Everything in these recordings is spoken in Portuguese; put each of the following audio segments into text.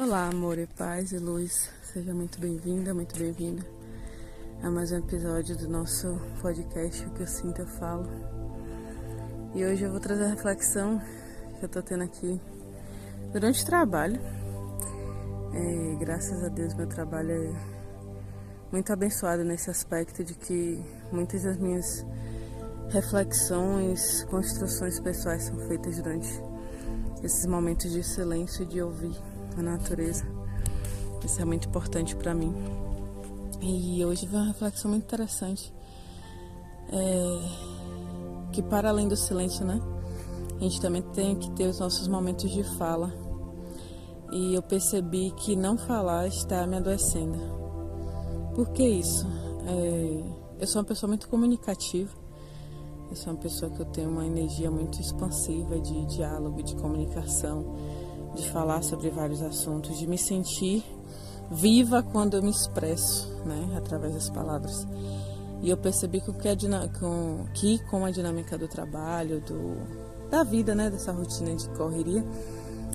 Olá, amor e paz e luz. Seja muito bem-vinda, muito bem-vinda a mais um episódio do nosso podcast O Que Eu Sinto, Eu Falo. E hoje eu vou trazer a reflexão que eu tô tendo aqui durante o trabalho. Graças a Deus, meu trabalho é muito abençoado nesse aspecto de que muitas das minhas reflexões, construções pessoais são feitas durante esses momentos de silêncio e de ouvir a natureza. Isso é muito importante para mim. E hoje veio uma reflexão muito interessante, que para além do silêncio, né, a gente também tem que ter os nossos momentos de fala. E eu percebi que não falar está me adoecendo. Por que isso? Eu sou uma pessoa muito comunicativa. Eu sou uma pessoa que eu tenho uma energia muito expansiva de diálogo, de comunicação, de falar sobre vários assuntos, de me sentir viva quando eu me expresso, né, através das palavras. E eu percebi que com a dinâmica do trabalho, da vida, né, dessa rotina de correria,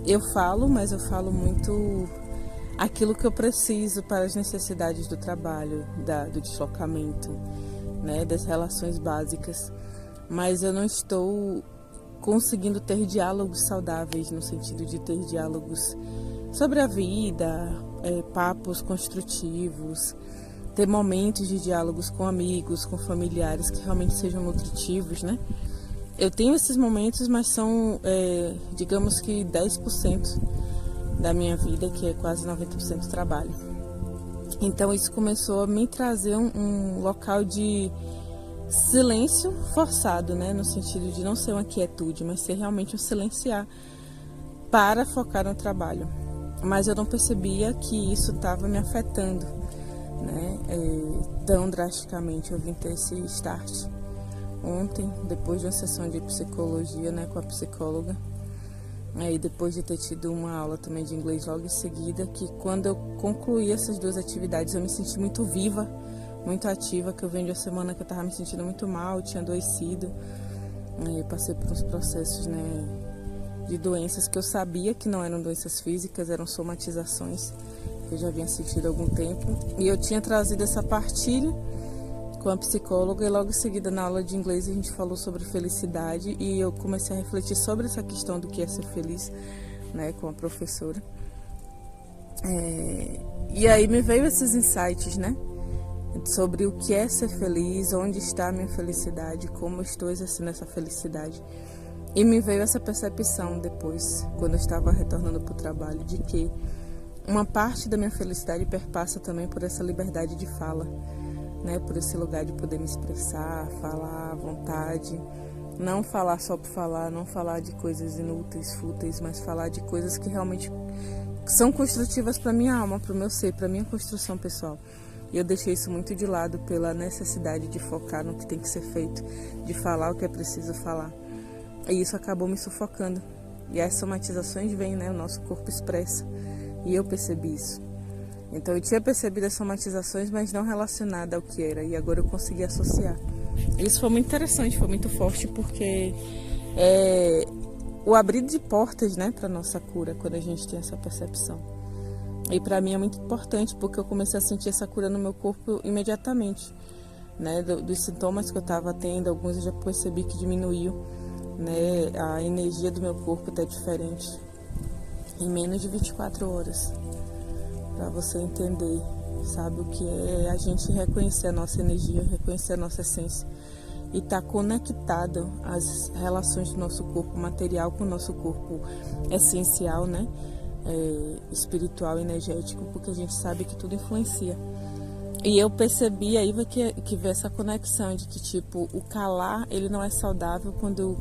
eu falo, mas eu falo muito aquilo que eu preciso para as necessidades do trabalho, do deslocamento, né, das relações básicas. Mas eu não estou conseguindo ter diálogos saudáveis, no sentido de ter diálogos sobre a vida, papos construtivos, ter momentos de diálogos com amigos, com familiares que realmente sejam nutritivos, né? Eu tenho esses momentos, mas são, digamos que 10% da minha vida, que é quase 90% trabalho. Então isso começou a me trazer um local de silêncio forçado, né? No sentido de não ser uma quietude, mas ser realmente um silenciar para focar no trabalho. Mas eu não percebia que isso estava me afetando, né? Tão drasticamente. Eu vim ter esse start ontem, depois de uma sessão de psicologia, né, com a psicóloga. E depois de ter tido uma aula também de inglês logo em seguida, que quando eu concluí essas duas atividades, eu me senti muito viva, muito ativa, que eu venho de uma semana que eu estava me sentindo muito mal, tinha adoecido, passei por uns processos, né, de doenças que eu sabia que não eram doenças físicas, eram somatizações que eu já havia sentido há algum tempo, e eu tinha trazido essa partilha com a psicóloga, e logo em seguida na aula de inglês a gente falou sobre felicidade, e eu comecei a refletir sobre essa questão do que é ser feliz, né, com a professora, e aí me veio esses insights, né, sobre o que é ser feliz, onde está a minha felicidade, como eu estou exercendo essa felicidade. E me veio essa percepção depois, quando eu estava retornando para o trabalho, de que uma parte da minha felicidade perpassa também por essa liberdade de fala, né? Por esse lugar de poder me expressar, falar à vontade, não falar só por falar, não falar de coisas inúteis, fúteis, mas falar de coisas que realmente são construtivas para minha alma, para o meu ser, para minha construção pessoal. E eu deixei isso muito de lado pela necessidade de focar no que tem que ser feito, de falar o que é preciso falar. E isso acabou me sufocando. E as somatizações vêm, né? O nosso corpo expressa. E eu percebi isso. Então eu tinha percebido as somatizações, mas não relacionada ao que era. E agora eu consegui associar. Isso foi muito interessante, foi muito forte, porque o abrir de portas, né, para nossa cura, quando a gente tem essa percepção. E para mim é muito importante, porque eu comecei a sentir essa cura no meu corpo imediatamente, né? Dos sintomas que eu estava tendo, alguns eu já percebi que diminuiu, né? A energia do meu corpo está diferente em menos de 24 horas, para você entender, sabe, o que é a gente reconhecer a nossa energia, reconhecer a nossa essência e estar conectado às relações do nosso corpo material com o nosso corpo essencial, né? Espiritual, energético, porque a gente sabe que tudo influencia. E eu percebi aí que vê essa conexão de que, tipo, o calar, ele não é saudável quando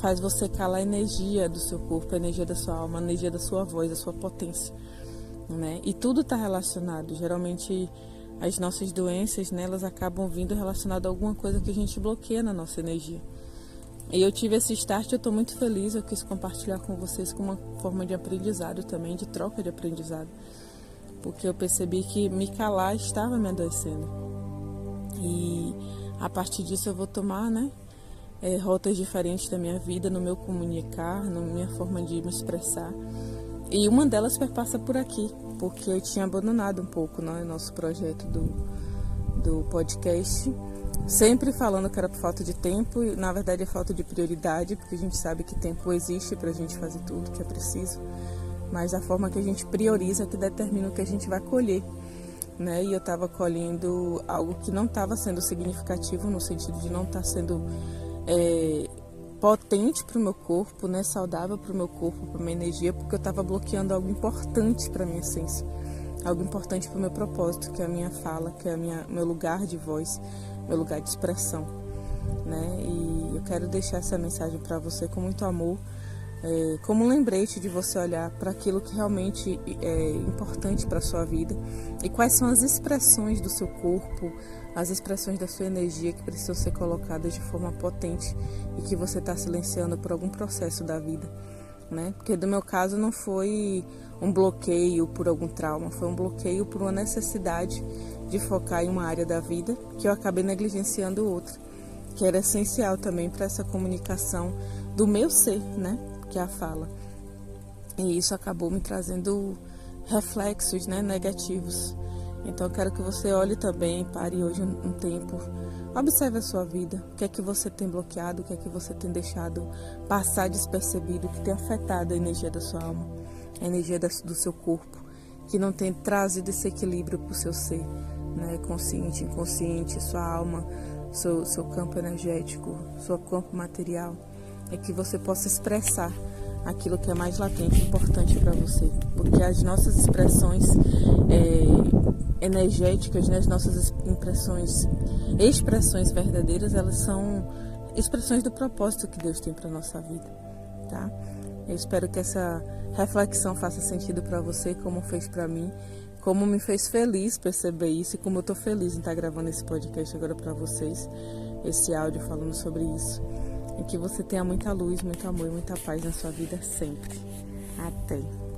faz você calar a energia do seu corpo, a energia da sua alma, a energia da sua voz, da sua potência, né? E tudo está relacionado. Geralmente as nossas doenças, né, elas acabam vindo relacionadas a alguma coisa que a gente bloqueia na nossa energia. E eu tive esse start, eu estou muito feliz, eu quis compartilhar com vocês como uma forma de aprendizado também, de troca de aprendizado. Porque eu percebi que me calar estava me adoecendo. E a partir disso eu vou tomar, né, rotas diferentes da minha vida, no meu comunicar, na minha forma de me expressar. E uma delas perpassa por aqui, porque eu tinha abandonado um pouco, né, nosso projeto do podcast, sempre falando que era por falta de tempo, e na verdade é falta de prioridade, porque a gente sabe que tempo existe pra gente fazer tudo que é preciso, mas a forma que a gente prioriza é que determina o que a gente vai colher, né? E eu estava colhendo algo que não estava sendo significativo, no sentido de não estar sendo potente para o meu corpo, né? Saudável para o meu corpo, para minha energia, porque eu estava bloqueando algo importante para minha essência, algo importante para o meu propósito, que é a minha fala, que é meu lugar de voz, meu lugar de expressão, né? E eu quero deixar essa mensagem para você com muito amor, como um lembrete de você olhar para aquilo que realmente é importante para a sua vida e quais são as expressões do seu corpo, as expressões da sua energia que precisam ser colocadas de forma potente e que você está silenciando por algum processo da vida, né? Porque no meu caso não foi um bloqueio por algum trauma, foi um bloqueio por uma necessidade de focar em uma área da vida que eu acabei negligenciando outra, que era essencial também para essa comunicação do meu ser, né? Que é a fala. E isso acabou me trazendo reflexos, né, negativos. Então eu quero que você olhe também, pare hoje um tempo, observe a sua vida, o que é que você tem bloqueado, o que é que você tem deixado passar despercebido, que tem afetado a energia da sua alma, a energia do seu corpo, que não tem trazido esse equilíbrio para o seu ser, né, consciente, inconsciente, sua alma, seu campo energético, seu campo material. É que você possa expressar aquilo que é mais latente e importante para você. Porque as nossas expressões energéticas, né, as nossas expressões verdadeiras, elas são expressões do propósito que Deus tem para a nossa vida, tá? Eu espero que essa reflexão faça sentido para você, como fez para mim, como me fez feliz perceber isso e como eu estou feliz em estar gravando esse podcast agora para vocês, esse áudio falando sobre isso. E que você tenha muita luz, muito amor e muita paz na sua vida sempre. Até!